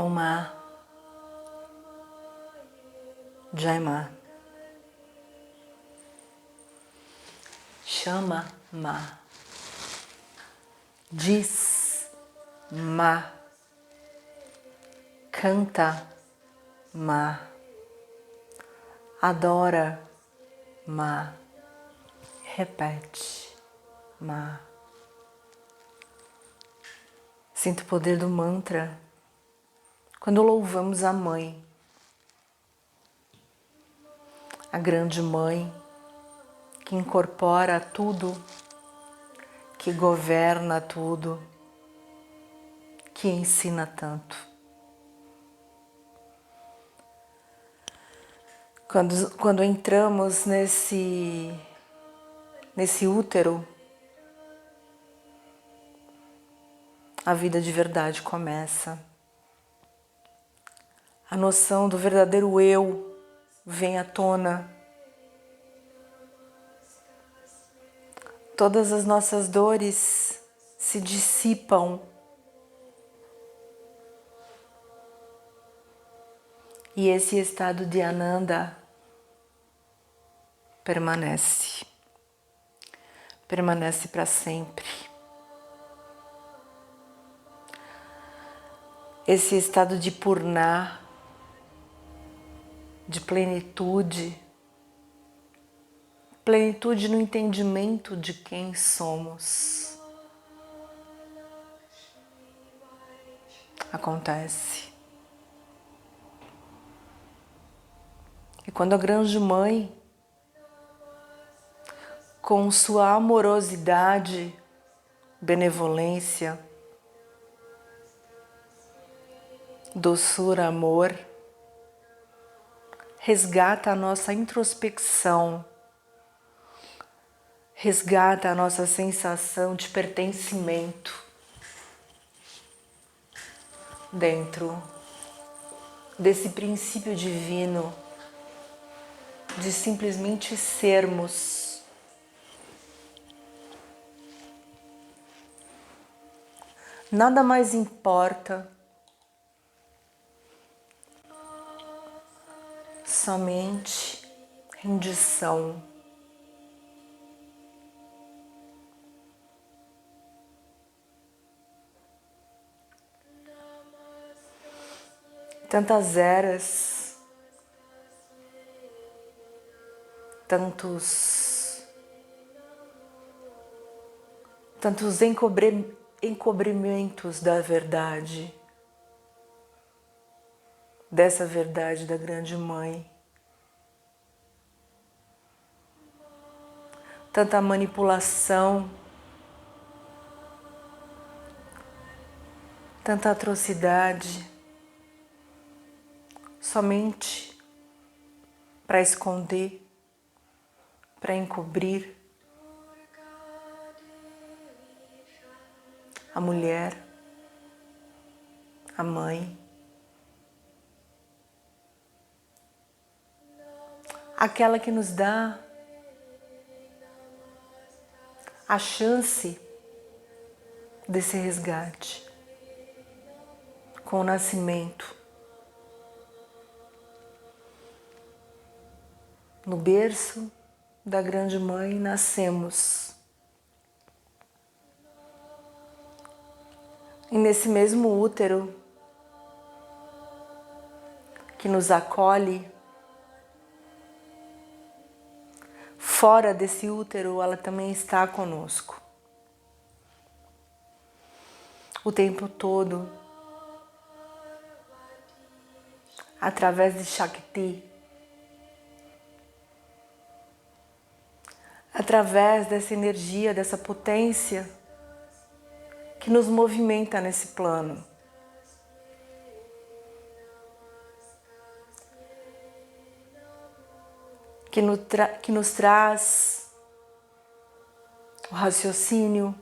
Oma Jaima. Chama Ma. Diz Ma. Canta Ma. Adora Ma. Repete Ma. Sinto o poder do mantra quando louvamos a Mãe, a grande Mãe que incorpora tudo, que governa tudo, que ensina tanto. Quando entramos nesse útero, a vida de verdade começa. A noção do verdadeiro eu vem à tona. Todas as nossas dores se dissipam. E esse estado de Ananda permanece. Permanece para sempre. Esse estado de Purna, de plenitude, plenitude no entendimento de quem somos, acontece. E quando a grande Mãe, com sua amorosidade, benevolência, doçura, amor, resgata a nossa introspecção, resgata a nossa sensação de pertencimento dentro desse princípio divino de simplesmente sermos. Nada mais importa, somente rendição. Tantas eras, tantos encobrimentos da verdade, dessa verdade da grande Mãe. Tanta manipulação, tanta atrocidade, somente para esconder, para encobrir a mulher, a mãe, aquela que nos dá a chance desse resgate com o nascimento. No berço da grande Mãe nascemos. E nesse mesmo útero que nos acolhe, fora desse útero ela também está conosco. O tempo todo, através de Shakti, através dessa energia, dessa potência que nos movimenta nesse plano. Que nos traz o raciocínio,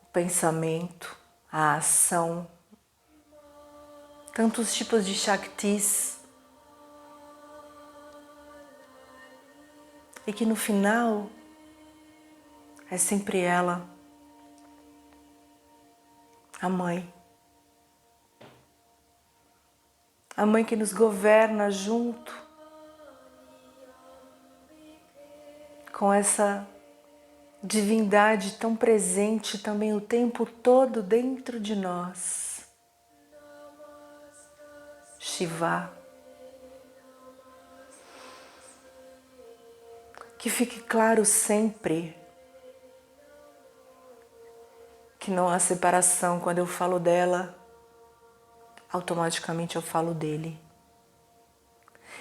o pensamento, a ação, tantos tipos de Shaktis, e que no final é sempre ela. A mãe. A mãe que nos governa junto com essa divindade tão presente também o tempo todo dentro de nós. Shiva. Que fique claro sempre que não há separação. Quando eu falo dela, automaticamente eu falo dele.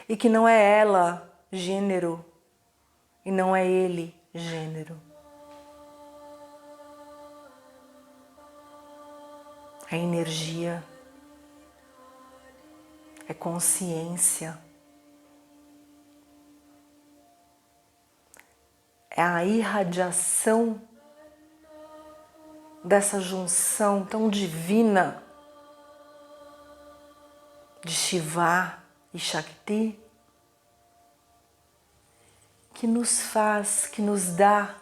E que não é ela gênero e não é ele gênero. É energia, é consciência, é a irradiação dessa junção tão divina de Shiva e Shakti que nos faz, que nos dá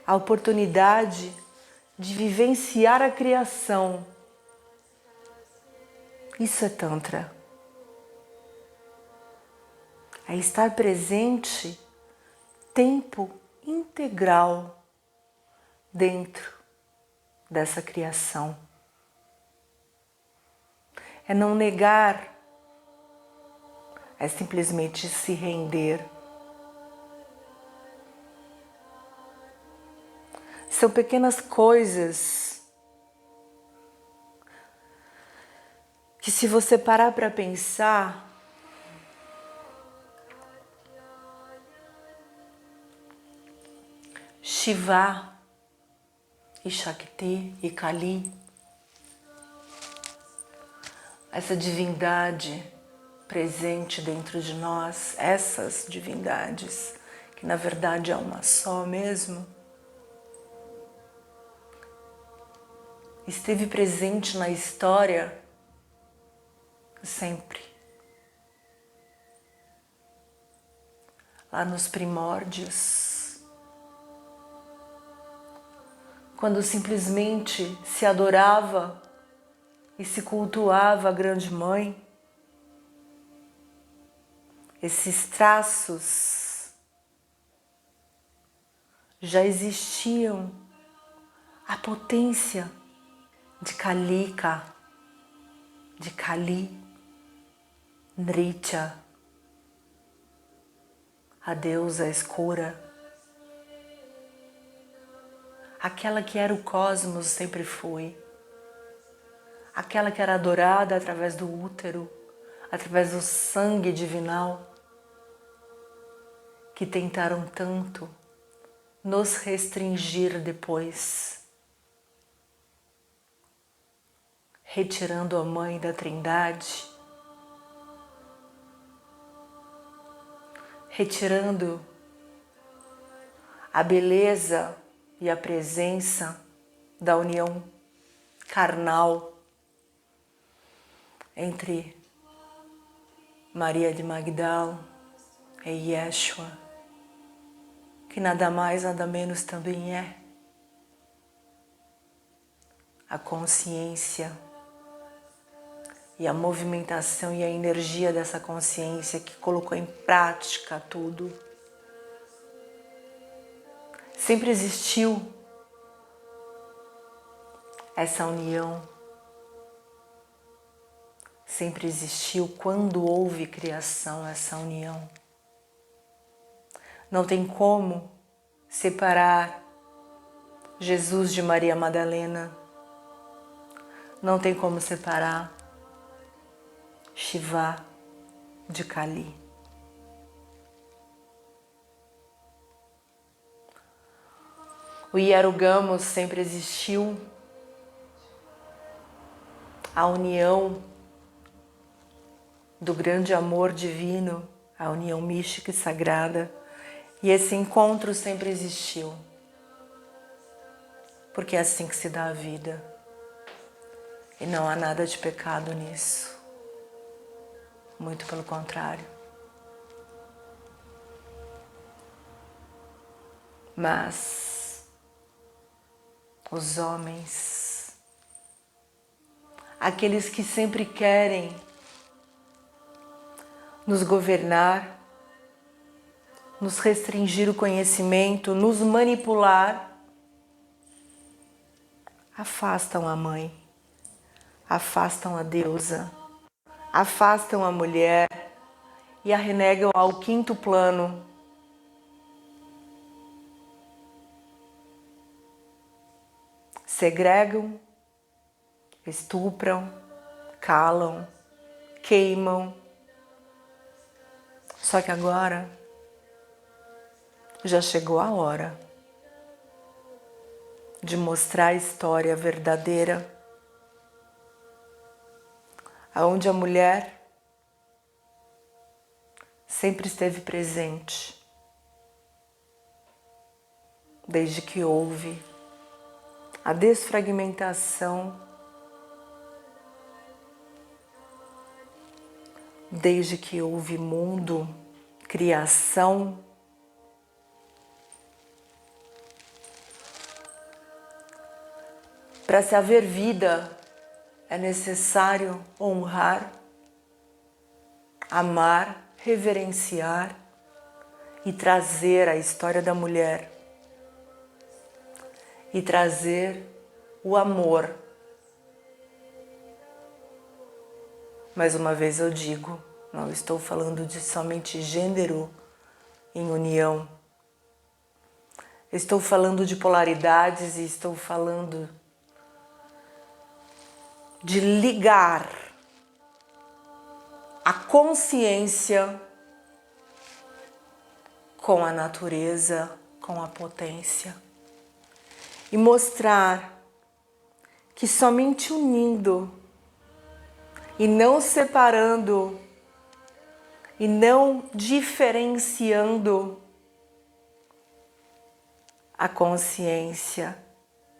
a oportunidade de vivenciar a criação. Isso é Tantra. É estar presente tempo integral dentro dessa criação. É não negar, é simplesmente se render. São pequenas coisas que, se você parar para pensar, Shiva e Shakti e Kali, essa divindade presente dentro de nós, essas divindades, que na verdade é uma só mesmo, esteve presente na história sempre. Lá nos primórdios, quando simplesmente se adorava e se cultuava a Grande Mãe, esses traços já existiam, a potência de Kalika, de Kali, Nritya, a deusa escura, aquela que era o cosmos, sempre foi, aquela que era adorada através do útero, através do sangue divinal, que tentaram tanto nos restringir depois, retirando a Mãe da Trindade, retirando a beleza e a presença da união carnal entre Maria de Magdala e Yeshua, que nada mais, nada menos também é a consciência e a movimentação e a energia dessa consciência que colocou em prática tudo. Sempre existiu essa união, sempre existiu quando houve criação essa união. Não tem como separar Jesus de Maria Madalena, não tem como separar Shiva de Kali. O Yarugamos sempre existiu, a união do grande amor divino, a união mística e sagrada, e esse encontro sempre existiu, porque é assim que se dá a vida, e não há nada de pecado nisso, muito pelo contrário. Mas os homens aqueles que sempre querem nos governar, nos restringir o conhecimento, nos manipular, afastam a mãe, afastam a deusa, afastam a mulher e a renegam ao quinto plano. Segregam, estupram, calam, queimam. Só que agora já chegou a hora de mostrar a história verdadeira, aonde a mulher sempre esteve presente, desde que houve a desfragmentação, desde que houve mundo, criação. Para se haver vida, é necessário honrar, amar, reverenciar e trazer a história da mulher e trazer o amor. Mais uma vez eu digo, não estou falando de somente gênero em união. Estou falando de polaridades e estou falando de ligar a consciência com a natureza, com a potência. E mostrar que somente unindo e não separando e não diferenciando a consciência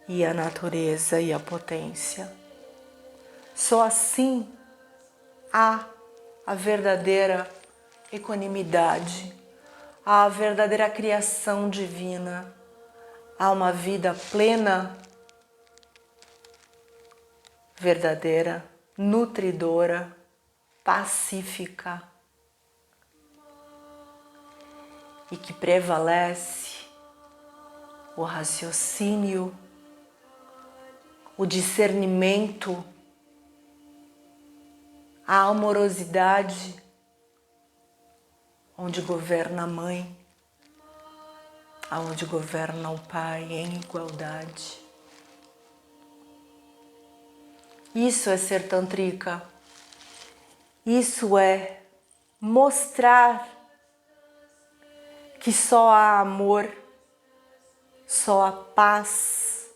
e a natureza e a potência, só assim há a verdadeira equanimidade, há a verdadeira criação divina, há uma vida plena, verdadeira, nutridora, pacífica e que prevalece o raciocínio, o discernimento, a amorosidade, onde governa a mãe, aonde governa o pai em igualdade. Isso é ser tantrika. Isso é mostrar que só há amor, só há paz,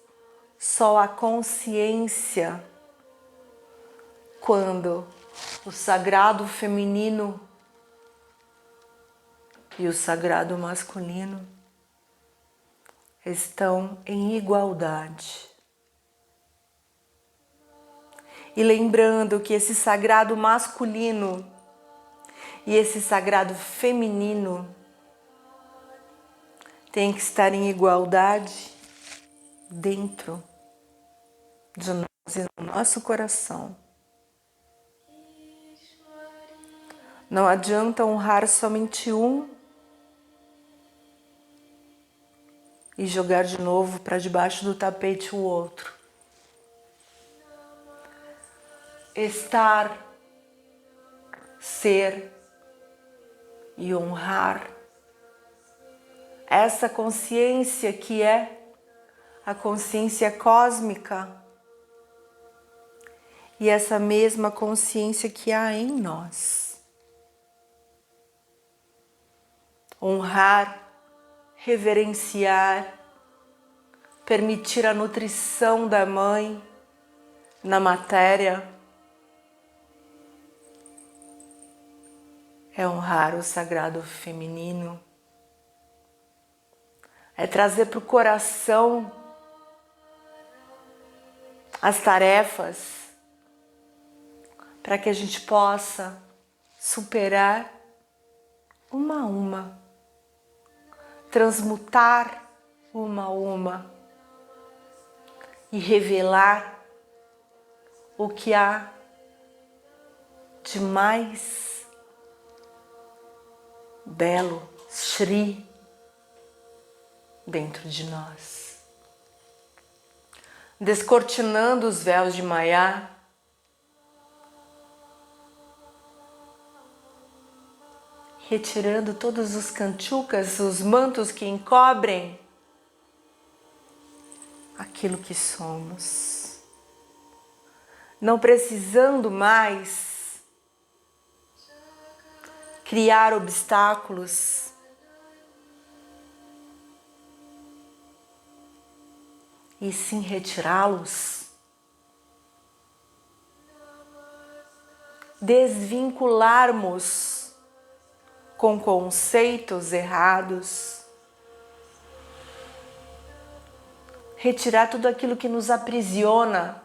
só há consciência quando o sagrado feminino e o sagrado masculino estão em igualdade. E lembrando que esse sagrado masculino e esse sagrado feminino tem que estar em igualdade dentro de nós e no nosso coração. Não adianta honrar somente um e jogar de novo para debaixo do tapete o outro. Estar, ser e honrar essa consciência que é a consciência cósmica e essa mesma consciência que há em nós. Honrar, reverenciar, permitir a nutrição da mãe na matéria, é honrar o sagrado feminino, é trazer para o coração as tarefas para que a gente possa superar uma a uma, transmutar uma a uma e revelar o que há de mais belo, Shri, dentro de nós. Descortinando os véus de Maya, retirando todos os kanchukas, os mantos que encobrem aquilo que somos. Não precisando mais criar obstáculos, e sim retirá-los, desvincularmos com conceitos errados, retirar tudo aquilo que nos aprisiona,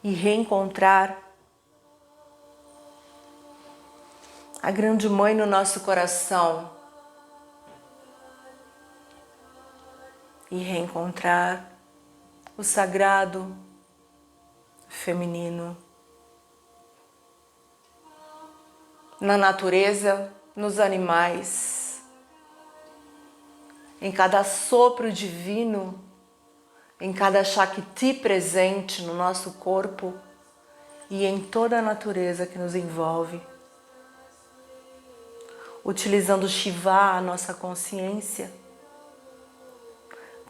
e reencontrar a grande mãe no nosso coração, e reencontrar o sagrado feminino na natureza, nos animais, em cada sopro divino, em cada Shakti presente no nosso corpo e em toda a natureza que nos envolve. Utilizando Shiva, a nossa consciência,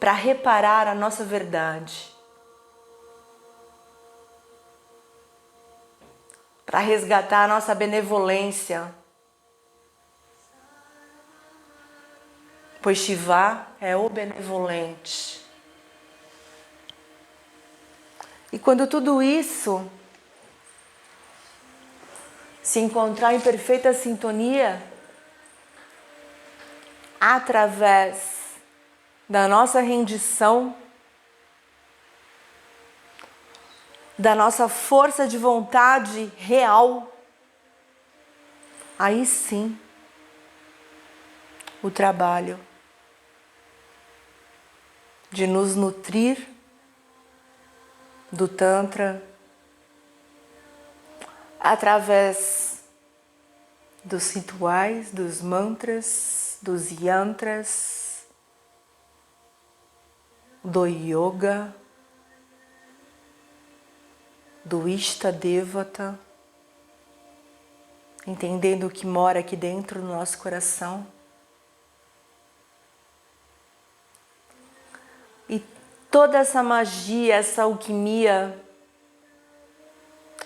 para reparar a nossa verdade, para resgatar a nossa benevolência, pois Shiva é o benevolente. E quando tudo isso se encontrar em perfeita sintonia, através da nossa rendição, da nossa força de vontade real, aí sim o trabalho de nos nutrir do Tantra através dos rituais, dos mantras, dos yantras, do yoga, do Ishta Devata, entendendo o que mora aqui dentro do nosso coração. E toda essa magia, essa alquimia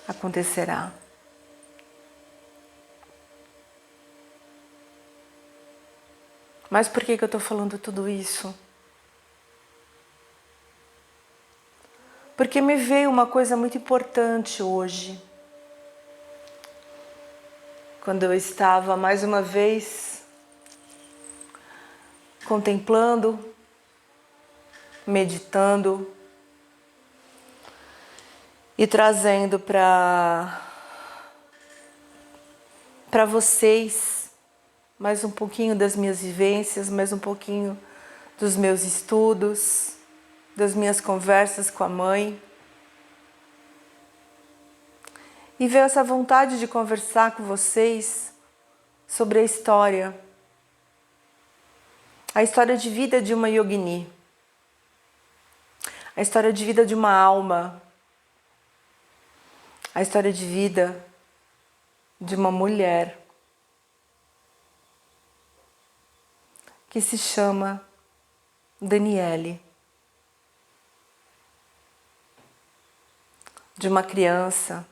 acontecerá. Mas por que eu estou falando tudo isso? Porque me veio uma coisa muito importante hoje. Quando eu estava mais uma vez contemplando, meditando e trazendo para vocês mais um pouquinho das minhas vivências, mais um pouquinho dos meus estudos, das minhas conversas com a mãe. E veio essa vontade de conversar com vocês sobre a história de vida de uma yogini, a história de vida de uma alma, a história de vida de uma mulher que se chama Daniele, de uma criança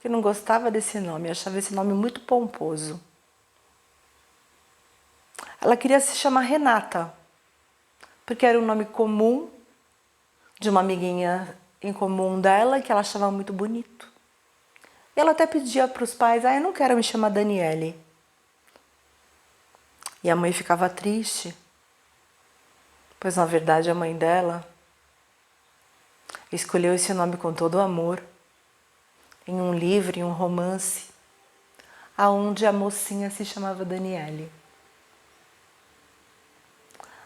que não gostava desse nome, achava esse nome muito pomposo. Ela queria se chamar Renata, porque era um nome comum de uma amiguinha em comum dela, que ela achava muito bonito. E ela até pedia para os pais: eu não quero me chamar Daniele. E a mãe ficava triste, pois na verdade a mãe dela escolheu esse nome com todo o amor, em um livro, em um romance, aonde a mocinha se chamava Daniele.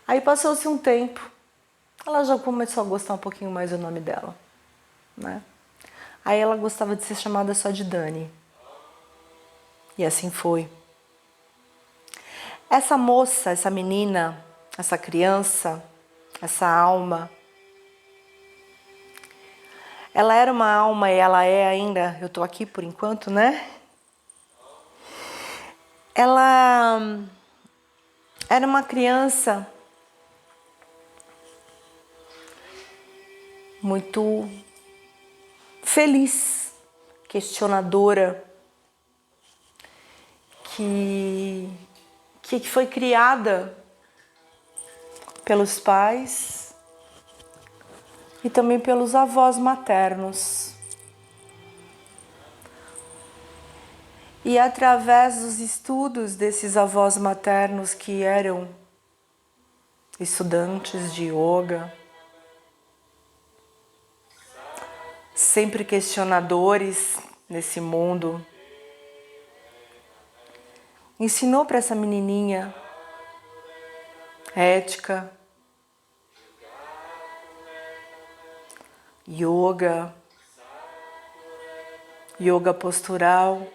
Aí passou-se um tempo, ela já começou a gostar um pouquinho mais do nome dela, né? Aí ela gostava de ser chamada só de Dani. E assim foi. Essa moça, essa menina, essa criança, essa alma, ela era uma alma e ela é ainda, eu tô aqui por enquanto, né? Ela era uma criança muito feliz, questionadora, que foi criada pelos pais e também pelos avós maternos. E através dos estudos desses avós maternos que eram estudantes de yoga, sempre questionadores nesse mundo, ensinou para essa menininha ética, yoga, yoga postural,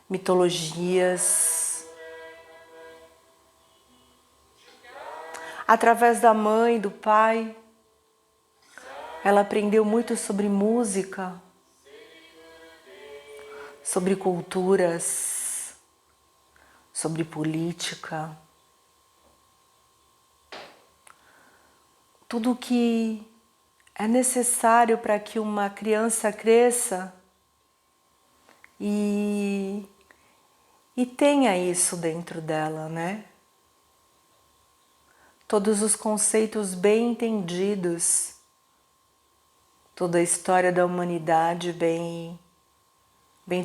mitologias. Através da mãe, do pai, ela aprendeu muito sobre música, sobre culturas, sobre política. Tudo que é necessário para que uma criança cresça e tenha isso dentro dela, né? Todos os conceitos bem entendidos, toda a história da humanidade bem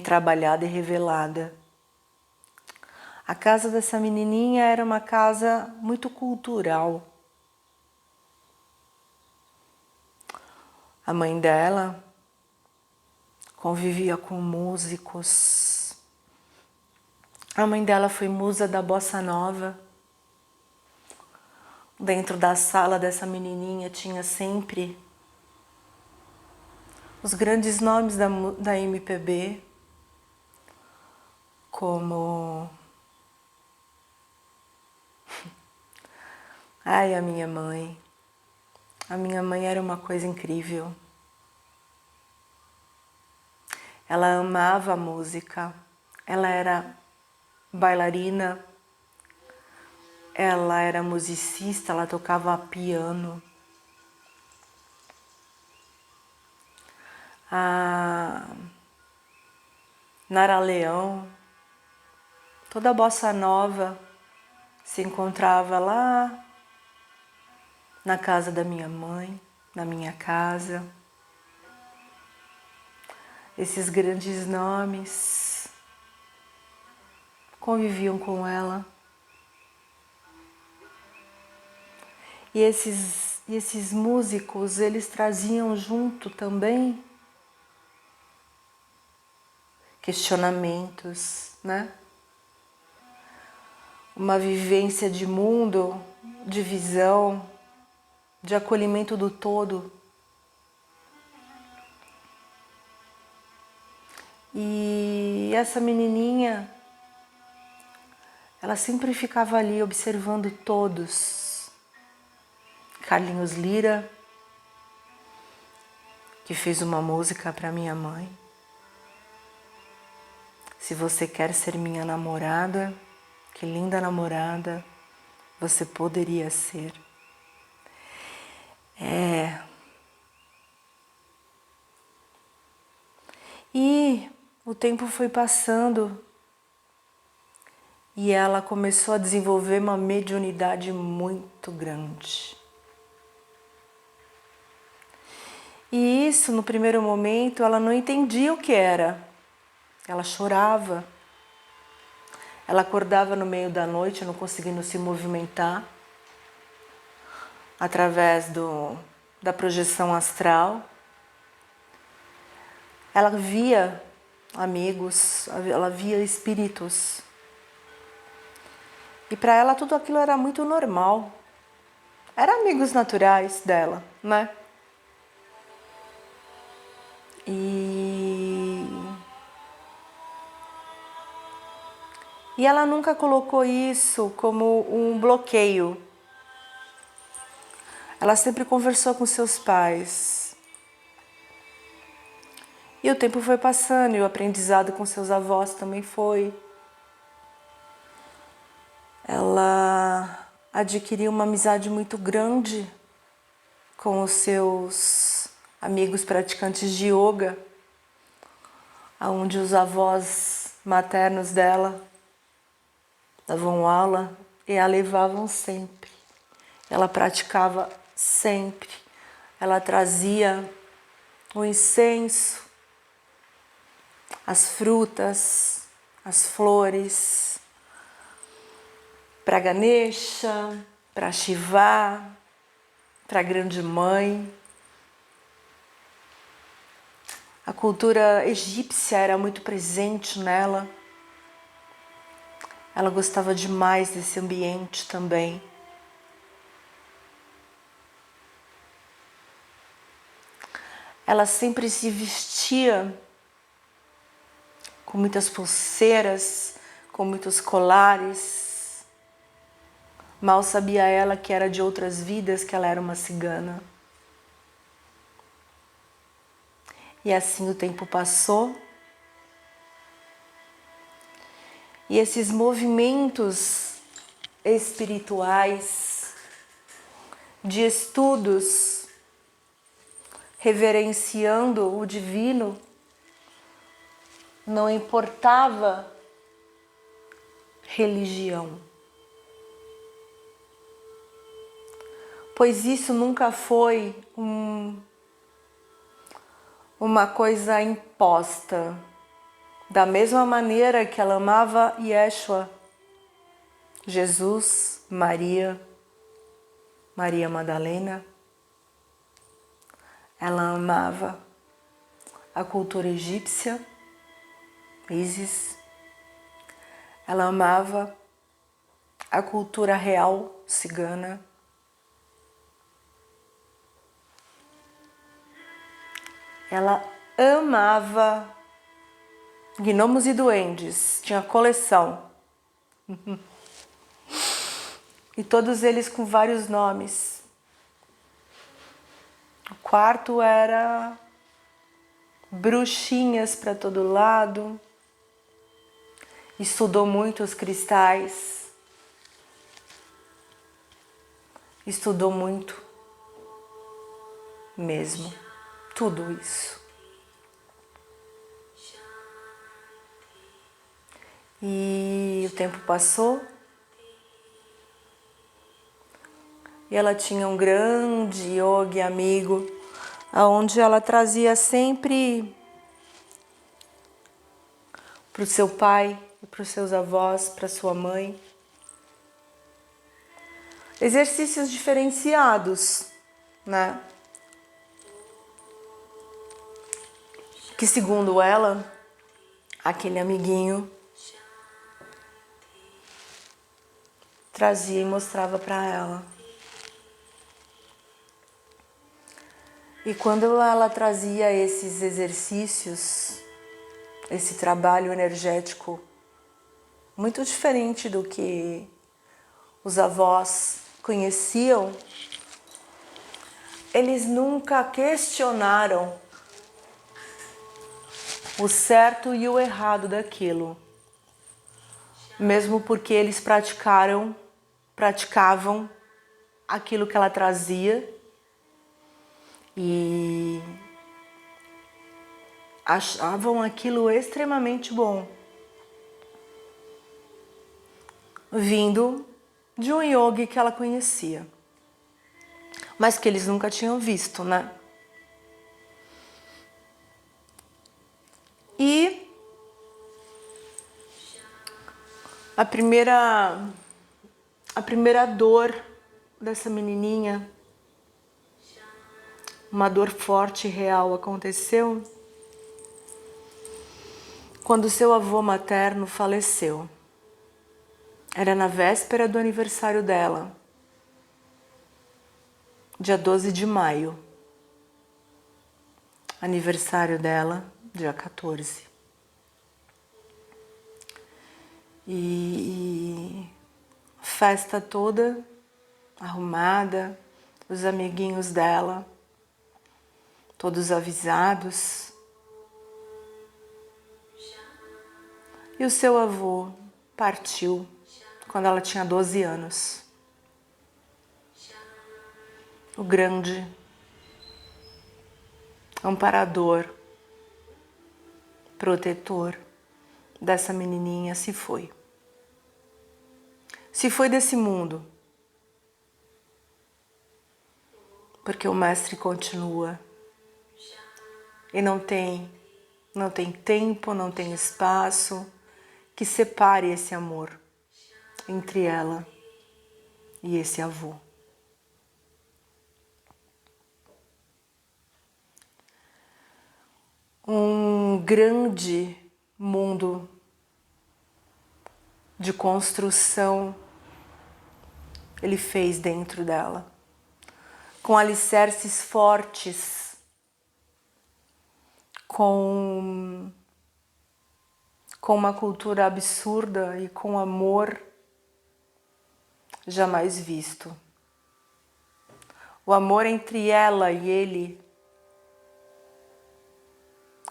trabalhada e revelada. A casa dessa menininha era uma casa muito cultural. A mãe dela convivia com músicos. A mãe dela foi musa da bossa nova. Dentro da sala dessa menininha tinha sempre os grandes nomes da MPB, como... Ai, a minha mãe. A minha mãe era uma coisa incrível. Ela amava a música. Ela era bailarina. Ela era musicista, ela tocava piano. A Nara Leão, toda a bossa nova se encontrava lá na casa da minha mãe, na minha casa. Esses grandes nomes conviviam com ela. E esses músicos, eles traziam junto também questionamentos, né? Uma vivência de mundo, de visão, de acolhimento do todo. E essa menininha, ela sempre ficava ali observando todos. Carlinhos Lira, que fez uma música para minha mãe. Se você quer ser minha namorada, que linda namorada você poderia ser. E o tempo foi passando e ela começou a desenvolver uma mediunidade muito grande. E isso, no primeiro momento, ela não entendia o que era. Ela chorava. Ela acordava no meio da noite, não conseguindo se movimentar, através da projeção astral. Ela via amigos, ela via espíritos. E para ela tudo aquilo era muito normal. Eram amigos naturais dela, né? E ela nunca colocou isso como um bloqueio. Ela sempre conversou com seus pais. E o tempo foi passando e o aprendizado com seus avós também foi. Ela adquiriu uma amizade muito grande com os seus amigos praticantes de yoga, onde os avós maternos dela davam aula e a levavam sempre. Ela praticava sempre. Ela trazia o incenso, as frutas, as flores, para Ganesha, para Shiva, para a Grande Mãe. A cultura egípcia era muito presente nela. Ela gostava demais desse ambiente também. Ela sempre se vestia com muitas pulseiras, com muitos colares. Mal sabia ela que era de outras vidas, que ela era uma cigana. E assim o tempo passou. E esses movimentos espirituais, de estudos, reverenciando o divino, não importava religião. Pois isso nunca foi uma coisa imposta. Da mesma maneira que ela amava Yeshua, Jesus, Maria Madalena, ela amava a cultura egípcia, Ísis, ela amava a cultura real cigana, ela amava gnomos e duendes, tinha coleção. E todos eles com vários nomes. O quarto era bruxinhas para todo lado. Estudou muito os cristais. Estudou muito mesmo. Tudo isso. E o tempo passou. E ela tinha um grande yogi amigo, onde ela trazia sempre para o seu pai, para os seus avós, para sua mãe, exercícios diferenciados, né? Que segundo ela, aquele amiguinho trazia e mostrava para ela. E quando ela trazia esses exercícios, esse trabalho energético muito diferente do que os avós conheciam, eles nunca questionaram o certo e o errado daquilo, mesmo porque eles praticavam aquilo que ela trazia e achavam aquilo extremamente bom, vindo de um yogi que ela conhecia, mas que eles nunca tinham visto, né? E a primeira dor dessa menininha, uma dor forte e real, aconteceu quando seu avô materno faleceu. Era na véspera do aniversário dela, dia 12 de maio. Aniversário dela, dia 14. E festa toda arrumada, os amiguinhos dela, todos avisados. E o seu avô partiu quando ela tinha 12 anos. O grande amparador, protetor dessa menininha se foi. Se foi desse mundo. Porque o mestre continua. E não tem tempo, não tem espaço que separe esse amor entre ela e esse avô. Um grande mundo de construção ele fez dentro dela, com alicerces fortes, com uma cultura absurda e com amor jamais visto. O amor entre ela e ele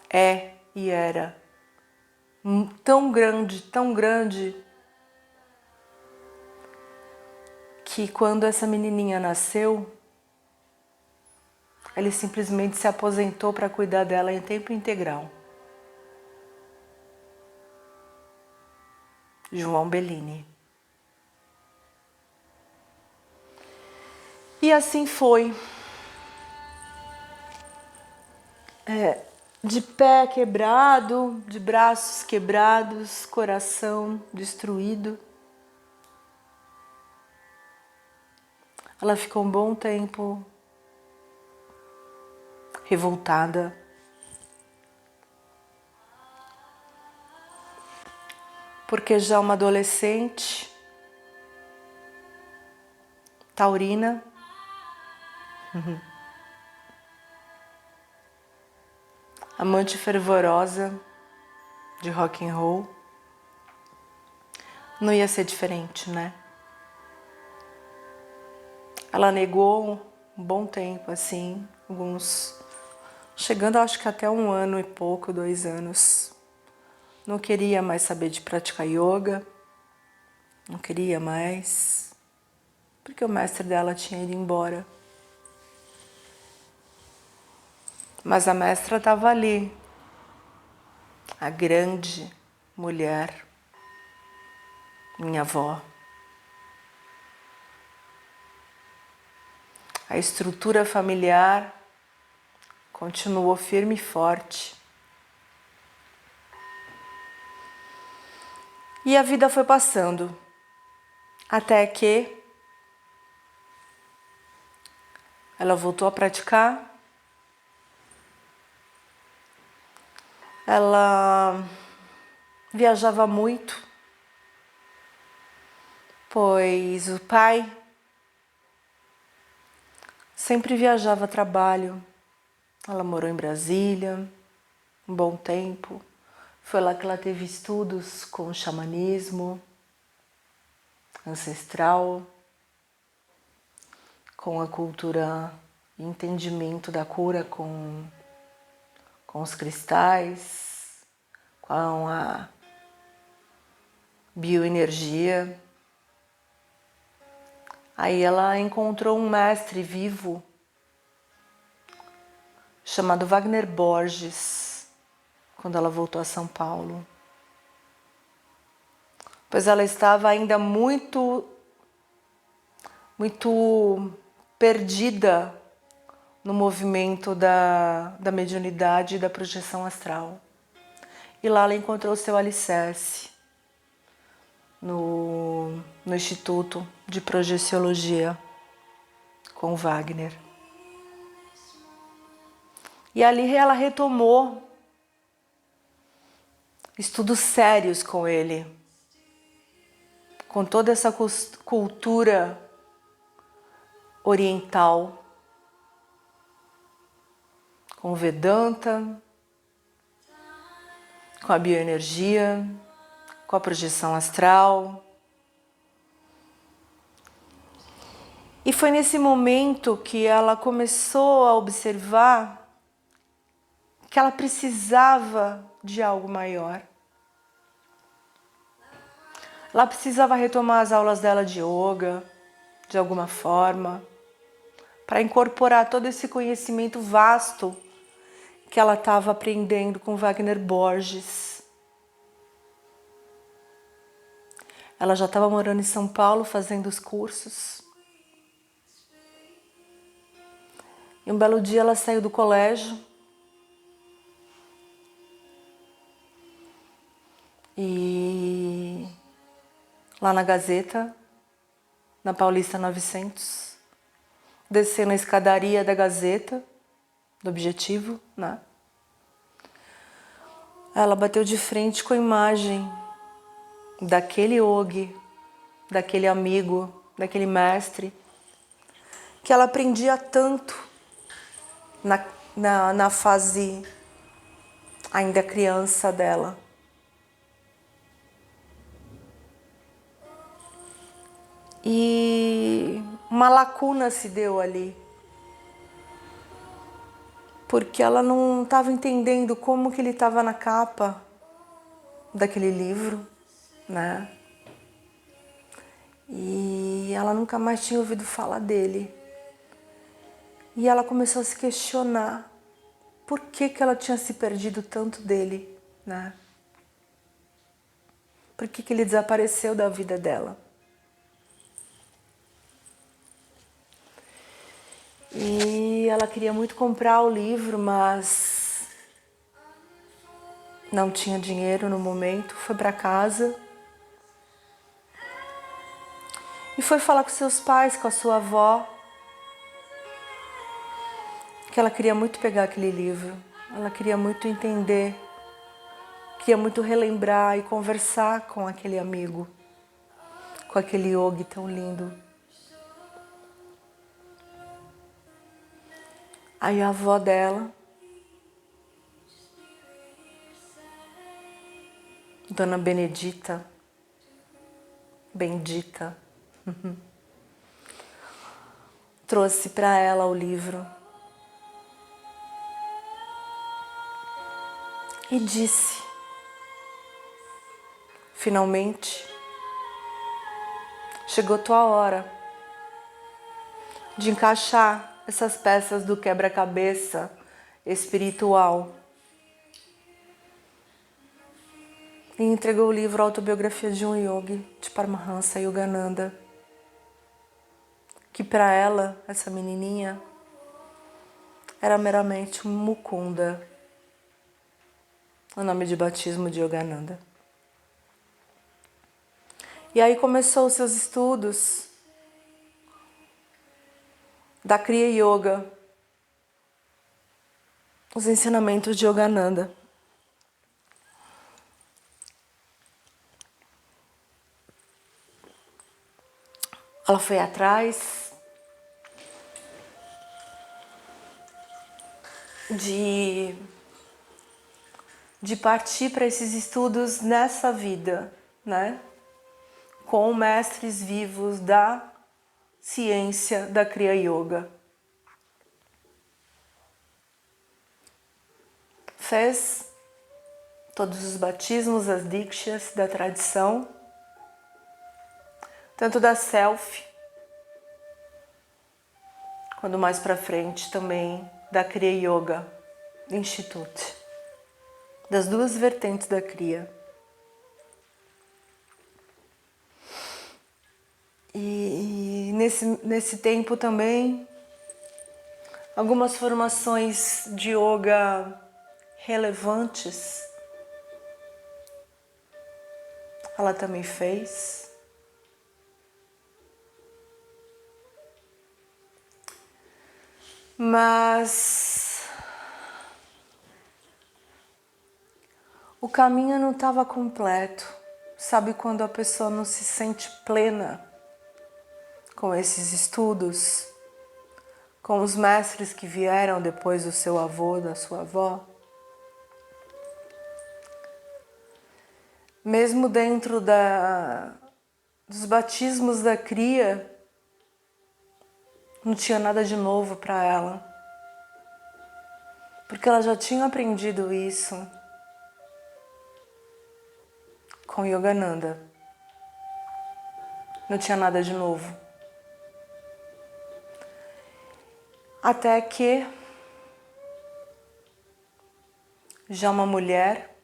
é e era tão grande, que quando essa menininha nasceu, ele simplesmente se aposentou para cuidar dela em tempo integral. João Bellini. E assim foi. De pé quebrado, de braços quebrados, coração destruído. Ela ficou um bom tempo revoltada. Porque já uma adolescente taurina, amante fervorosa de rock and roll, não ia ser diferente, né? Ela negou um bom tempo, assim, chegando acho que até 1 ano e pouco, 2 anos. Não queria mais saber de praticar yoga, não queria mais, porque o mestre dela tinha ido embora. Mas a mestra estava ali, a grande mulher, minha avó. A estrutura familiar continuou firme e forte. E a vida foi passando, até que ela voltou a praticar. Ela viajava muito, pois o pai sempre viajava a trabalho. Ela morou em Brasília um bom tempo. Foi lá que ela teve estudos com xamanismo ancestral, com a cultura e entendimento da cura com os cristais, com a bioenergia. Aí ela encontrou um mestre vivo chamado Wagner Borges, quando ela voltou a São Paulo. Pois ela estava ainda muito perdida no movimento da mediunidade e da projeção astral. E lá ela encontrou seu alicerce no Instituto de Projeciologia com Wagner. E ali ela retomou estudos sérios com ele, com toda essa cultura oriental, com o Vedanta, com a bioenergia, com a projeção astral. E foi nesse momento que ela começou a observar que ela precisava de algo maior. Ela precisava retomar as aulas dela de yoga, de alguma forma, para incorporar todo esse conhecimento vasto que ela estava aprendendo com Wagner Borges. Ela já estava morando em São Paulo, fazendo os cursos. E um belo dia ela saiu do colégio e lá na Gazeta, na Paulista 900, descendo a escadaria da Gazeta, do Objetivo, né? Ela bateu de frente com a imagem daquele yogi, daquele amigo, daquele mestre, que ela aprendia tanto na fase ainda criança dela. E uma lacuna se deu ali, porque ela não estava entendendo como que ele estava na capa daquele livro, né? E ela nunca mais tinha ouvido falar dele. E ela começou a se questionar por que ela tinha se perdido tanto dele, né? Por que ele desapareceu da vida dela? E ela queria muito comprar o livro, mas não tinha dinheiro no momento. Foi para casa e foi falar com seus pais, com a sua avó, que ela queria muito pegar aquele livro. Ela queria muito entender, queria muito relembrar e conversar com aquele amigo, com aquele yogi tão lindo. Aí a avó dela, Dona Benedita, bendita, trouxe para ela o livro e disse: finalmente chegou tua hora de encaixar essas peças do quebra-cabeça espiritual. E entregou o livro Autobiografia de um Yogi, de Paramahansa Yogananda, que para ela, essa menininha, era meramente um Mukunda, o nome de batismo de Yogananda. E aí começou os seus estudos da Kriya Yoga, os ensinamentos de Yogananda. Ela foi atrás de partir para esses estudos nessa vida, né? Com mestres vivos da ciência da Kriya Yoga. Fez todos os batismos, as dikshas da tradição, tanto da Self, quando mais para frente também da Kriya Yoga Institute, das duas vertentes da Kriya. E nesse tempo também, algumas formações de yoga relevantes ela também fez. Mas o caminho não estava completo Sabe quando a pessoa não se sente plena com esses estudos, com os mestres que vieram depois do seu avô, da sua avó? Mesmo dentro dos batismos da cria, não tinha nada de novo para ela, porque ela já tinha aprendido isso com Yogananda. Não tinha nada de novo. Até que já uma mulher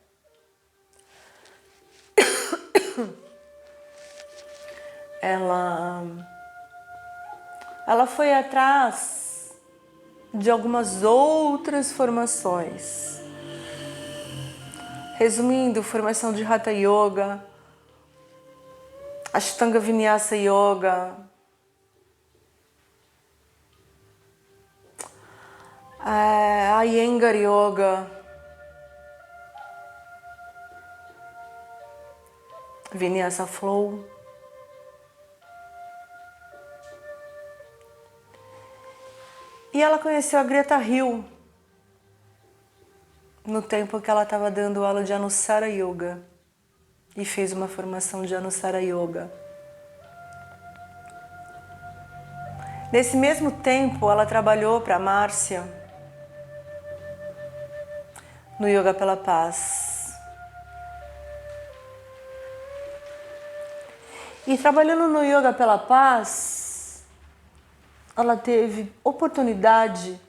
ela foi atrás de algumas outras formações. Resumindo, formação de Hatha Yoga, Ashtanga Vinyasa Yoga, Iyengar Yoga, Vinyasa Flow. E ela conheceu a Greta Hill no tempo que ela estava dando aula de Anusara Yoga e fez uma formação de Anusara Yoga. Nesse mesmo tempo, ela trabalhou para Márcia no Yoga pela Paz. E trabalhando no Yoga pela Paz, ela teve oportunidade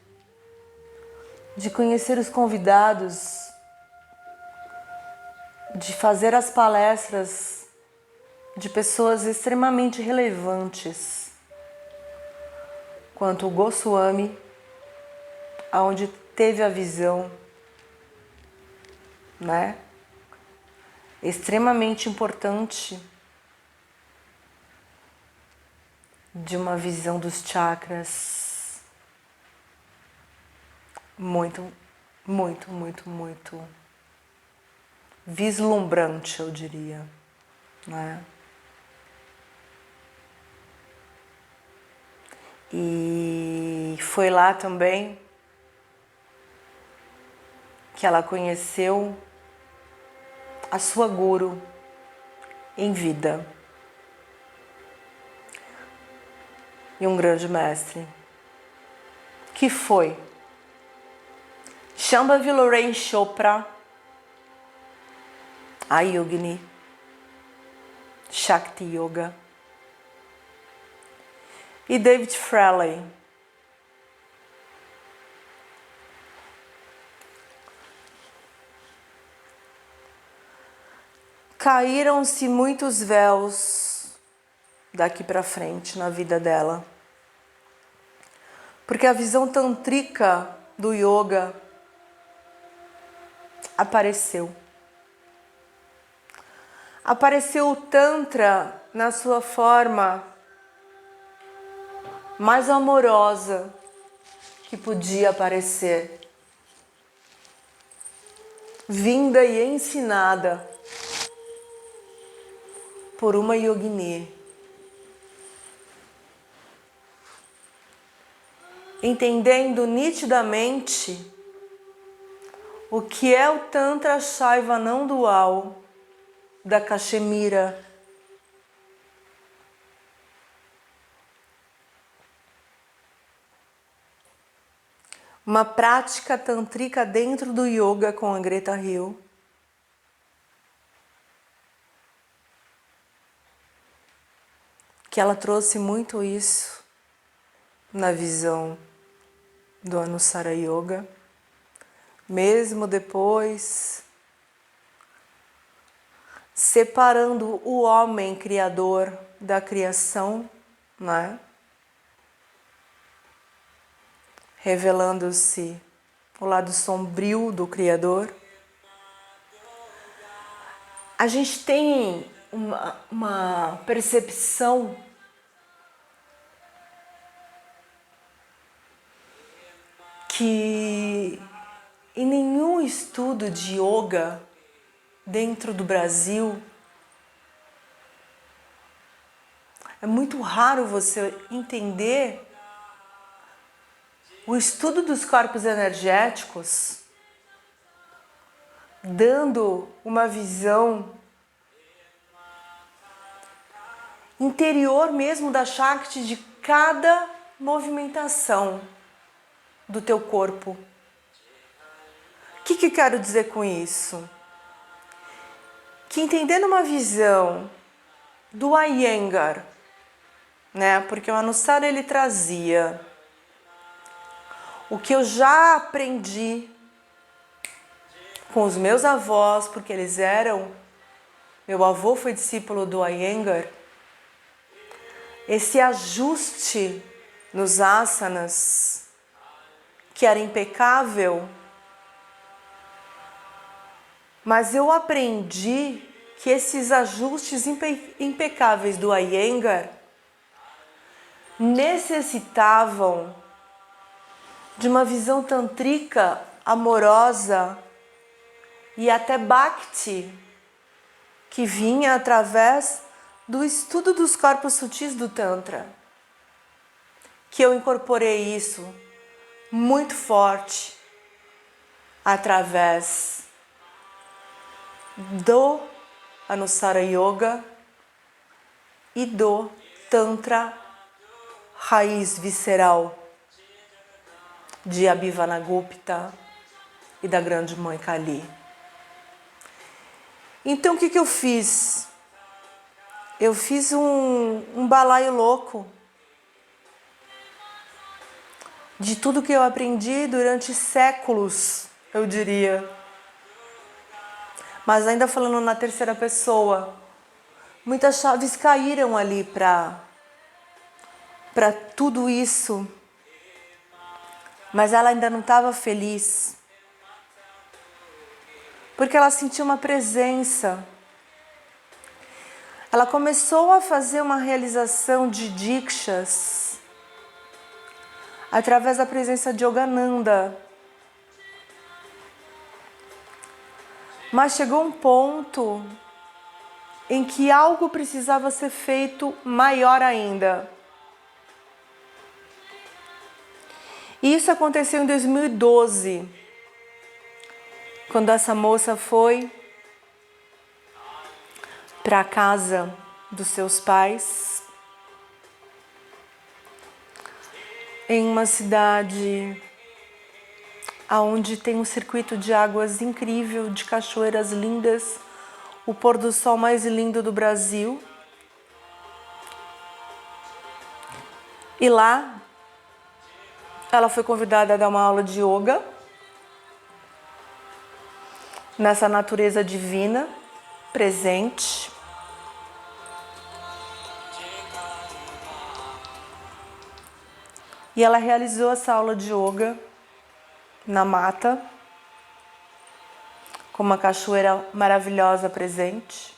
de conhecer os convidados, de fazer as palestras de pessoas extremamente relevantes, quanto o Goswami, onde teve a visão, né, extremamente importante de uma visão dos chakras muito vislumbrante, eu diria, né? E foi lá também que ela conheceu a sua guru em vida e um grande mestre, que foi Shambhavi Loren Chopra, a Yogini, Shakti Yoga, e David Fraley. Caíram-se muitos véus daqui para frente na vida dela, porque a visão tântrica do yoga apareceu. Apareceu o Tantra na sua forma mais amorosa que podia aparecer, vinda e ensinada por uma yogini, entendendo nitidamente o que é o Tantra Shaiva não dual da Cachemira. Uma prática tântrica dentro do yoga com a Greta Hill. Que ela trouxe muito isso na visão do Anusara Yoga, mesmo depois separando o homem criador da criação, né? Revelando-se o lado sombrio do Criador. A gente tem uma percepção que em nenhum estudo de yoga dentro do Brasil É muito raro você entender o estudo dos corpos energéticos dando uma visão interior mesmo da Shakti de cada movimentação do teu corpo. O que eu quero dizer com isso? Que entendendo uma visão do Iyengar, né? Porque o Anusara ele trazia o que eu já aprendi com os meus avós, porque eles eram, meu avô foi discípulo do Iyengar, esse ajuste nos asanas, que era impecável, mas eu aprendi que esses ajustes impecáveis do Iyengar necessitavam de uma visão tantrica amorosa e até bhakti, que vinha através do estudo dos corpos sutis do Tantra. Que eu incorporei isso muito forte através do Anusara Yoga e do Tantra raiz visceral de Abhivana Gupta e da Grande Mãe Kali. Então o que eu fiz? Eu fiz um balaio louco de tudo que eu aprendi durante séculos, eu diria. Mas ainda falando na terceira pessoa, muitas chaves caíram ali para tudo isso. Mas ela ainda não estava feliz. Porque ela sentiu uma presença. Ela começou a fazer uma realização de dikshas através da presença de Yogananda. Mas chegou um ponto em que algo precisava ser feito maior ainda. E isso aconteceu em 2012, quando essa moça foi para a casa dos seus pais, em uma cidade onde tem um circuito de águas incrível, de cachoeiras lindas, o pôr do sol mais lindo do Brasil. E lá ela foi convidada a dar uma aula de yoga nessa natureza divina presente. E ela realizou essa aula de yoga na mata, com uma cachoeira maravilhosa presente.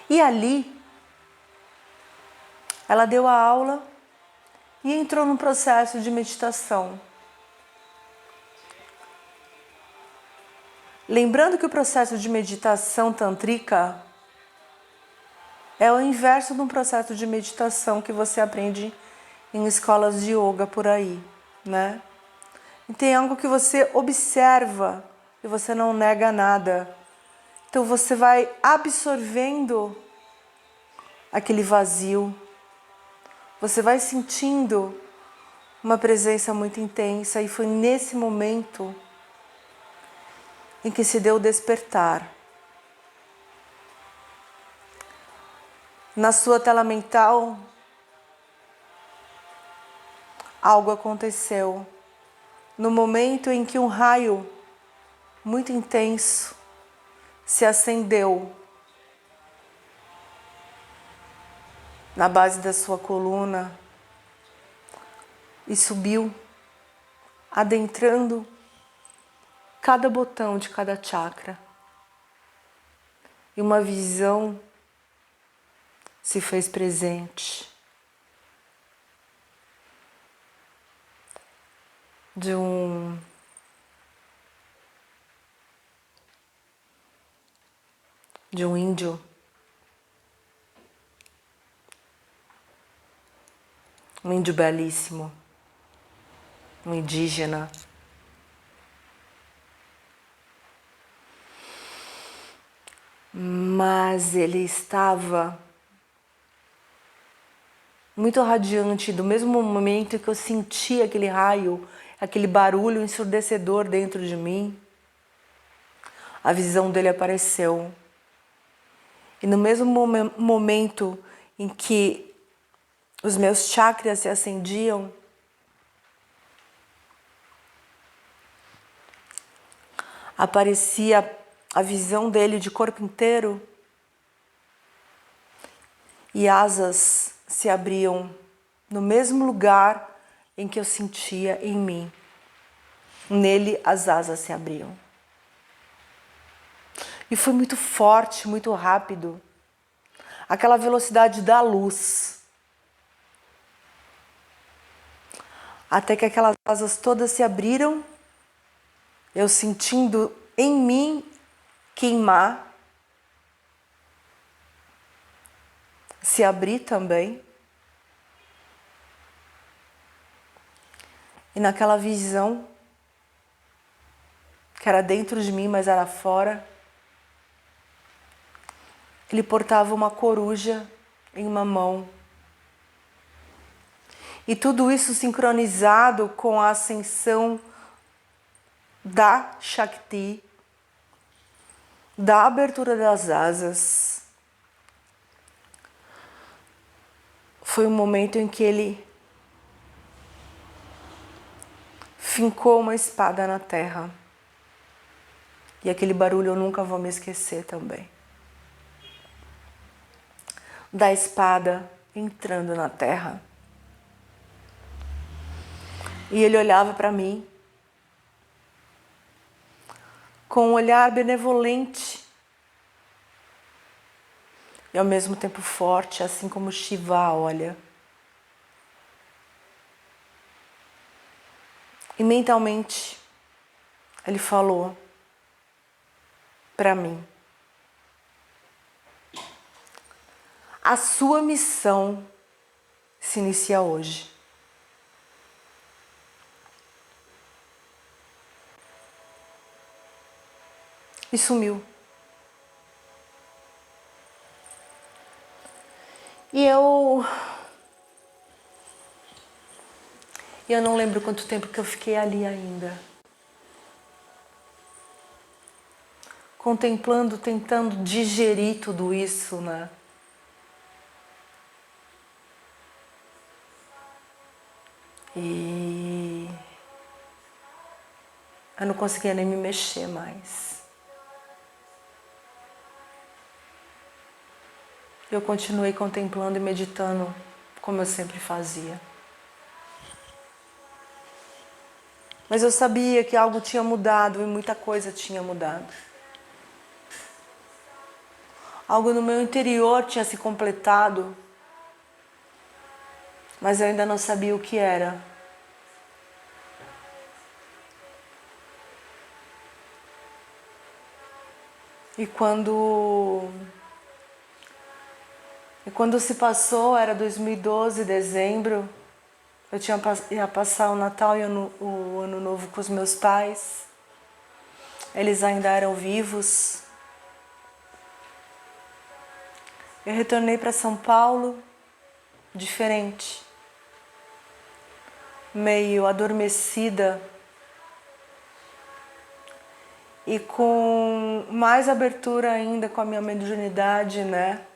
E ali ela deu a aula e entrou num processo de meditação. Lembrando que o processo de meditação tântrica é o inverso de um processo de meditação que você aprende em escolas de yoga por aí, né? E tem algo que você observa e você não nega nada. Então você vai absorvendo aquele vazio. Você vai sentindo uma presença muito intensa e foi nesse momento em que se deu o despertar. Na sua tela mental, algo aconteceu. No momento em que um raio muito intenso se acendeu na base da sua coluna e subiu, adentrando cada botão de cada chakra. E uma visão se fez presente de um índio um índio belíssimo, um indígena. Mas ele estava muito radiante. Do mesmo momento que eu senti aquele raio, aquele barulho ensurdecedor dentro de mim, a visão dele apareceu. E no mesmo momento em que os meus chakras se acendiam, aparecia a visão dele de corpo inteiro e asas se abriam no mesmo lugar em que eu sentia em mim. Nele as asas se abriam. E foi muito forte, muito rápido. Aquela velocidade da luz. Até que aquelas asas todas se abriram, eu sentindo em mim queimar, se abrir também. E naquela visão, que era dentro de mim, mas era fora, ele portava uma coruja em uma mão. E tudo isso sincronizado com a ascensão da Shakti, da abertura das asas. Foi um momento em que ele fincou uma espada na terra. E aquele barulho eu nunca vou me esquecer também. Da espada entrando na terra. E ele olhava para mim com um olhar benevolente e ao mesmo tempo forte, assim como Shiva olha. E mentalmente ele falou para mim: a sua missão se inicia hoje. E sumiu. E eu não lembro quanto tempo que eu fiquei ali ainda. Contemplando, tentando digerir tudo isso, né? E eu não conseguia nem me mexer mais. Eu continuei contemplando e meditando como eu sempre fazia. Mas eu sabia que algo tinha mudado e muita coisa tinha mudado. Algo no meu interior tinha se completado, mas eu ainda não sabia o que era. E quando se passou, era 2012, dezembro, eu ia passar o Natal e o Ano Novo com os meus pais. Eles ainda eram vivos. Eu retornei para São Paulo, diferente, meio adormecida e com mais abertura ainda com a minha mediunidade, né?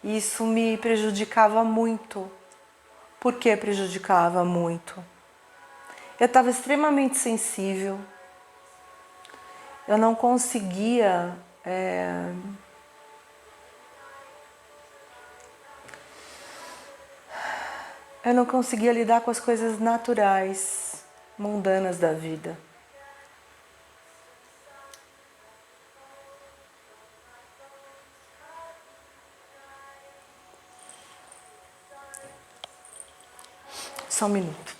E isso me prejudicava muito. Por que prejudicava muito? Eu estava extremamente sensível. Eu não conseguia lidar com as coisas naturais, mundanas da vida. Só um minuto.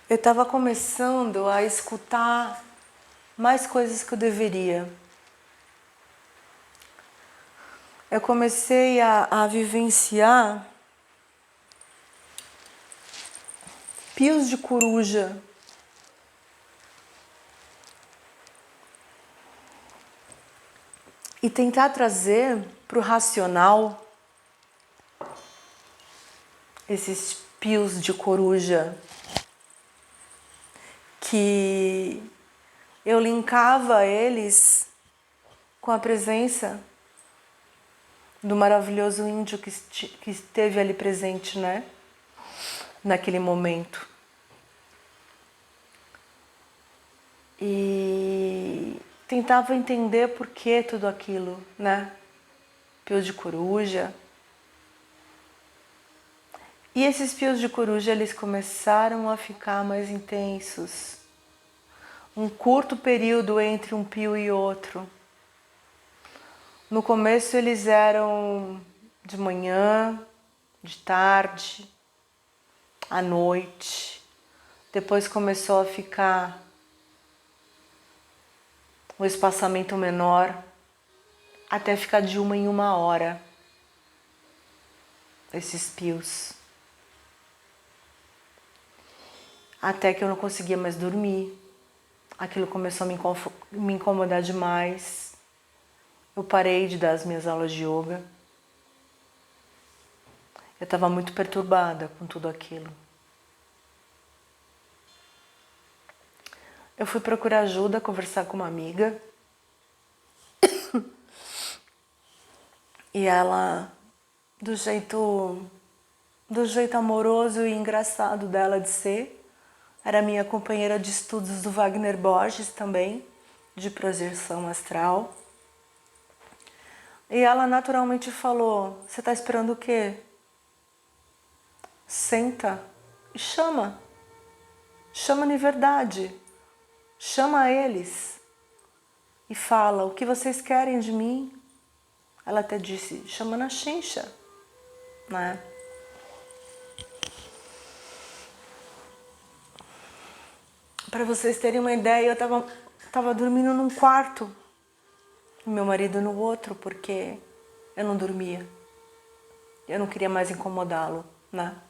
eu estava começando a escutar mais coisas que eu deveria. Eu comecei a vivenciar pios de coruja. E tentar trazer para o racional esses pios de coruja que eu linkava eles com a presença do maravilhoso índio que esteve ali presente, né? Naquele momento. E tentava entender por que tudo aquilo, né? Pios de coruja. E esses pios de coruja, eles começaram a ficar mais intensos. Um curto período entre um pio e outro. No começo eles eram de manhã, de tarde, à noite. Depois começou a ficar um espaçamento menor, até ficar de 1 em 1 hora, esses pios. Até que eu não conseguia mais dormir. Aquilo começou a me incomodar demais. Eu parei de dar as minhas aulas de yoga. Eu estava muito perturbada com tudo aquilo. Eu fui procurar ajuda, conversar com uma amiga. E ela, do jeito amoroso e engraçado dela de ser, era minha companheira de estudos do Wagner Borges também, de projeção astral. E ela naturalmente falou: você está esperando o quê? Senta e chama. Chama de verdade. Chama eles. E fala: o que vocês querem de mim? Ela até disse: chama na chincha, né? Para vocês terem uma ideia, eu tava dormindo num quarto, e meu marido no outro, porque eu não dormia. Eu não queria mais incomodá-lo, né?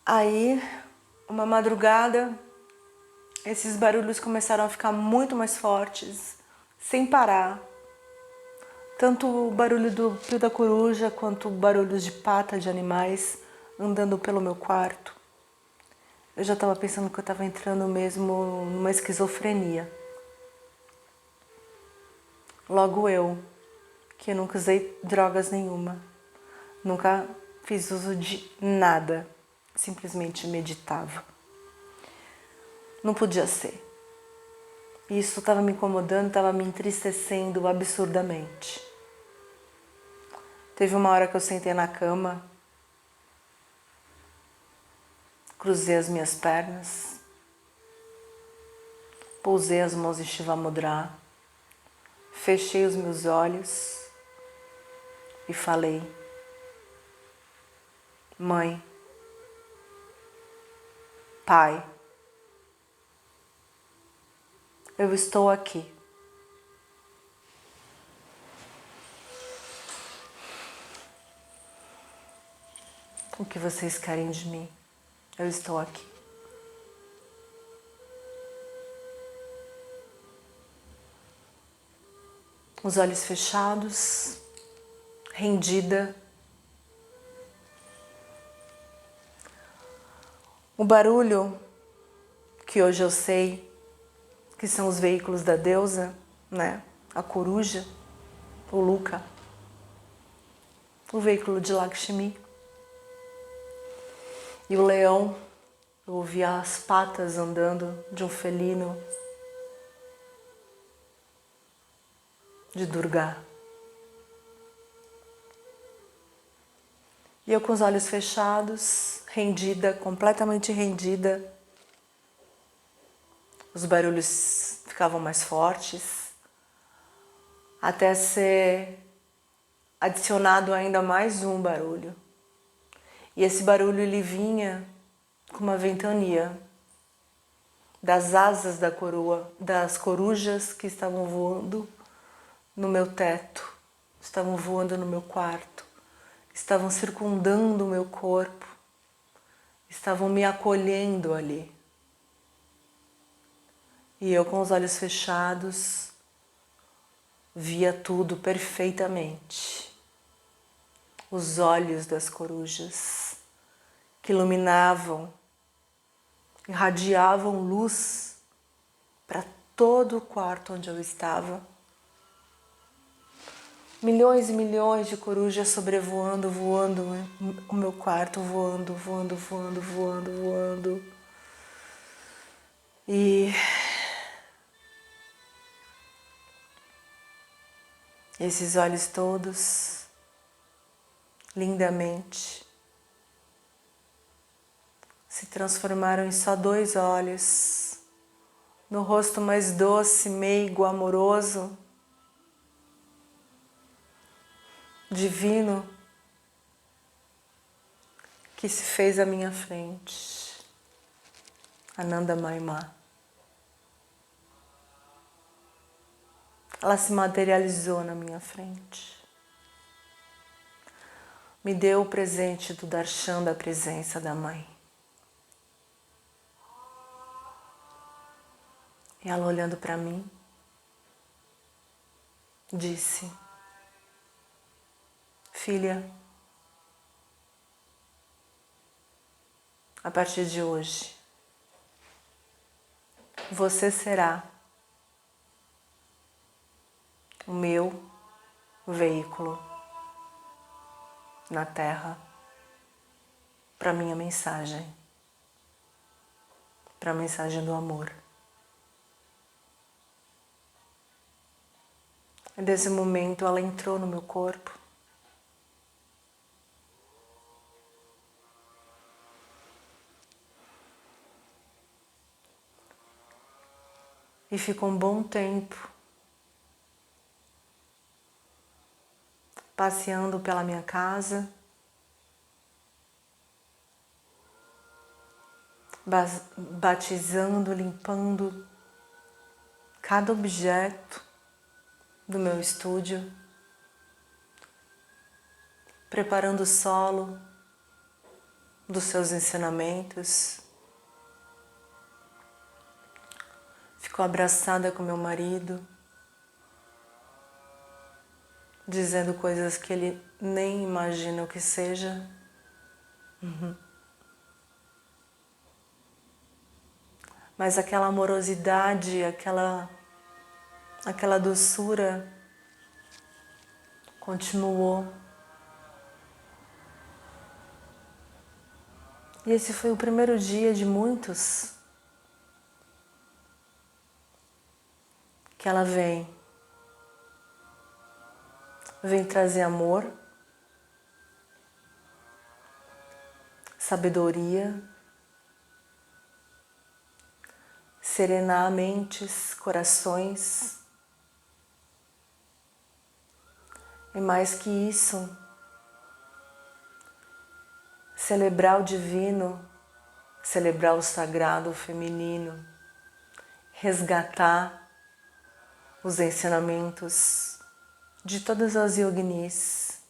Aí, uma madrugada, esses barulhos começaram a ficar muito mais fortes, sem parar. Tanto o barulho do pio da coruja, quanto barulhos de pata de animais andando pelo meu quarto. Eu já estava pensando que eu estava entrando mesmo numa esquizofrenia. Logo eu, que nunca usei drogas nenhuma, nunca fiz uso de nada, simplesmente meditava. Não podia ser. Isso estava me incomodando, estava me entristecendo absurdamente. Teve uma hora que eu sentei na cama, cruzei as minhas pernas, pousei as mãos em Shiva Mudra, fechei os meus olhos e falei: mãe, pai, eu estou aqui. O que vocês querem de mim? Eu estou aqui. Os olhos fechados, rendida. O barulho que hoje eu sei que são os veículos da deusa, né? A coruja, o Luca, o veículo de Lakshmi. E o leão, eu ouvia as patas andando de um felino de Durga. E eu com os olhos fechados, rendida, completamente rendida. Os barulhos ficavam mais fortes, até ser adicionado ainda mais um barulho. E esse barulho ele vinha com uma ventania das asas da coroa, das corujas que estavam voando no meu teto, estavam voando no meu quarto, estavam circundando o meu corpo, estavam me acolhendo ali. E eu, com os olhos fechados, via tudo perfeitamente. Os olhos das corujas que iluminavam, irradiavam luz para todo o quarto onde eu estava. Milhões e milhões de corujas sobrevoando, voando o meu quarto, voando, voando, voando, voando, voando. E esses olhos todos, lindamente, se transformaram em só 2 olhos, no rosto mais doce, meigo, amoroso, divino, que se fez à minha frente, Ananda Maimá. Ela se materializou na minha frente. Me deu o presente do darshan da presença da Mãe. E ela, olhando para mim, disse: filha, a partir de hoje, você será o meu veículo na Terra para a minha mensagem, para a mensagem do amor. E desse momento ela entrou no meu corpo e ficou um bom tempo passeando pela minha casa, batizando, limpando cada objeto do meu estúdio, preparando o solo dos seus ensinamentos. Ficou abraçada com meu marido, dizendo coisas que ele nem imagina o que seja. Mas aquela amorosidade, aquela doçura continuou. E esse foi o primeiro dia de muitos que ela vem trazer amor, sabedoria, serenar mentes, corações. E mais que isso, celebrar o divino, celebrar o sagrado, o feminino, resgatar os ensinamentos de todas as yoginis,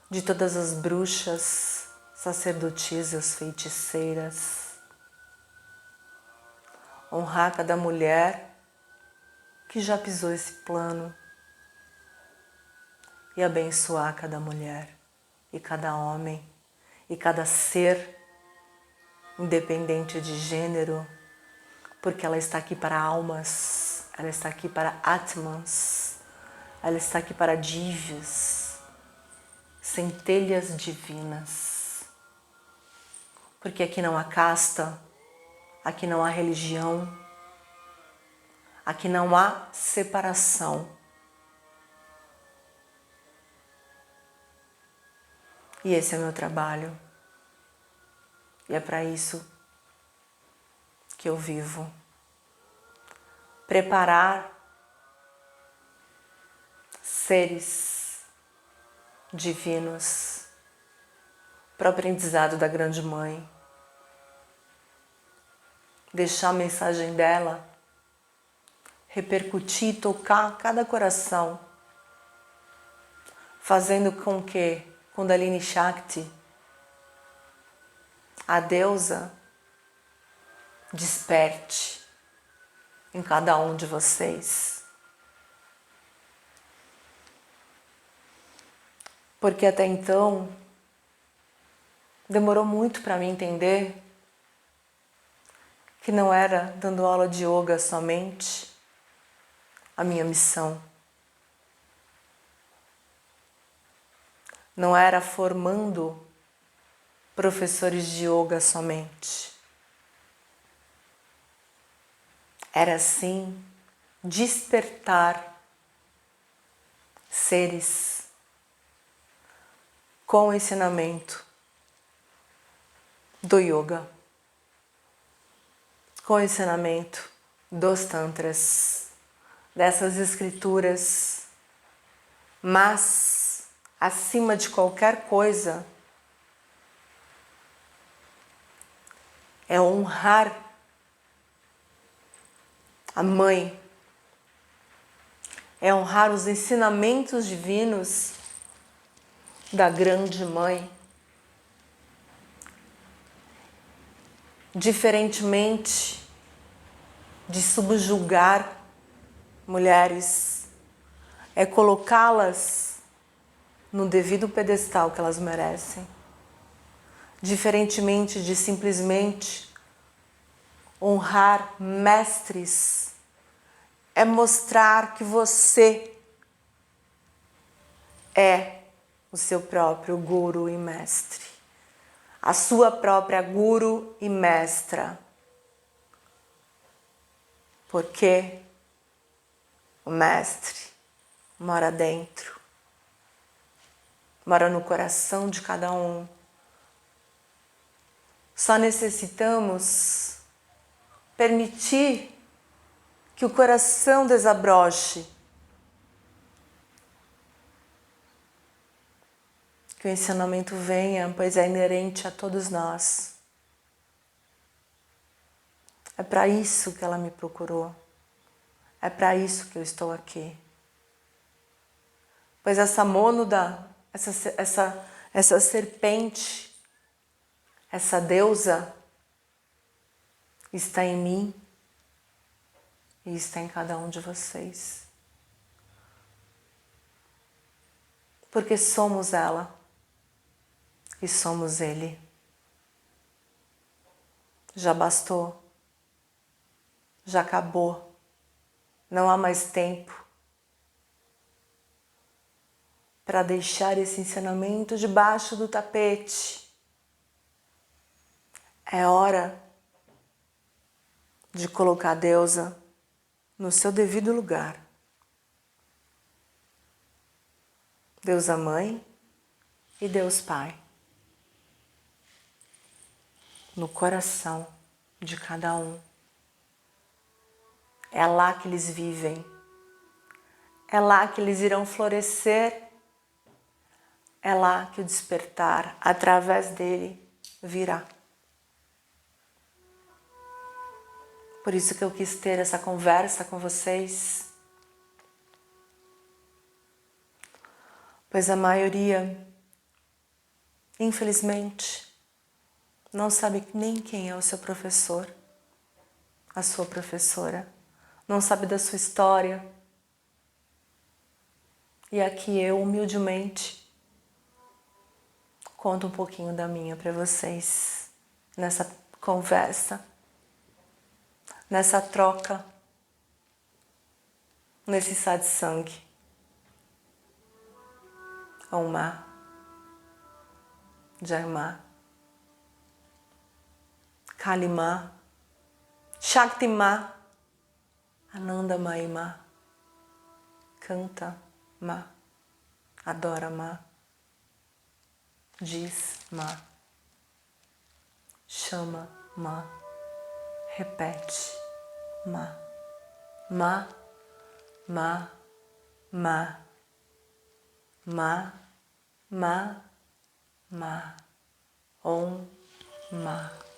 de todas as bruxas, sacerdotisas, feiticeiras. Honrar cada mulher que já pisou esse plano e abençoar cada mulher e cada homem e cada ser, independente de gênero, porque ela está aqui para almas, ela está aqui para atmans, ela está aqui para divyas, centelhas divinas. Porque aqui não há casta, aqui não há religião, aqui não há separação. E esse é o meu trabalho. E é para isso que eu vivo. Preparar seres divinos para o aprendizado da Grande Mãe, deixar a mensagem dela repercutir, tocar cada coração, fazendo com que Kundalini Shakti, a deusa, desperte em cada um de vocês. Porque até então demorou muito para mim entender que não era dando aula de yoga somente a minha missão. Não era formando professores de yoga somente. Era sim despertar seres com o ensinamento do yoga, com o ensinamento dos tantras, dessas escrituras, mas acima de qualquer coisa é honrar a mãe, é honrar os ensinamentos divinos da grande mãe. Diferentemente de subjugar mulheres, é colocá-las no devido pedestal que elas merecem. Diferentemente de simplesmente honrar mestres, é mostrar que você é o seu próprio guru e mestre, a sua própria guru e mestra. Porque o mestre mora dentro, mora no coração de cada um. Só necessitamos permitir que o coração desabroche, que o ensinamento venha, pois é inerente a todos nós. É para isso que ela me procurou. É para isso que eu estou aqui. Pois essa mônada, essa serpente, essa deusa está em mim e está em cada um de vocês. Porque somos ela e somos ele. Já bastou. Já acabou. Não há mais tempo para deixar esse ensinamento debaixo do tapete. É hora de colocar a deusa no seu devido lugar. Deusa Mãe e Deus Pai. No coração de cada um. É lá que eles vivem. É lá que eles irão florescer. É lá que o despertar, através dele, virá. Por isso que eu quis ter essa conversa com vocês. Pois a maioria, infelizmente, não sabe nem quem é o seu professor, a sua professora. Não sabe da sua história. E aqui eu, humildemente, conto um pouquinho da minha para vocês, nessa conversa, nessa troca, nesse satsang. Om Ma, Jai Ma, Kali Ma, Shakti Ma, Ananda Mai Ma, canta Ma, adora Ma, diz Ma, chama Ma, repete Ma, Ma, Ma, Ma, Ma, Ma, Ma, Om Ma.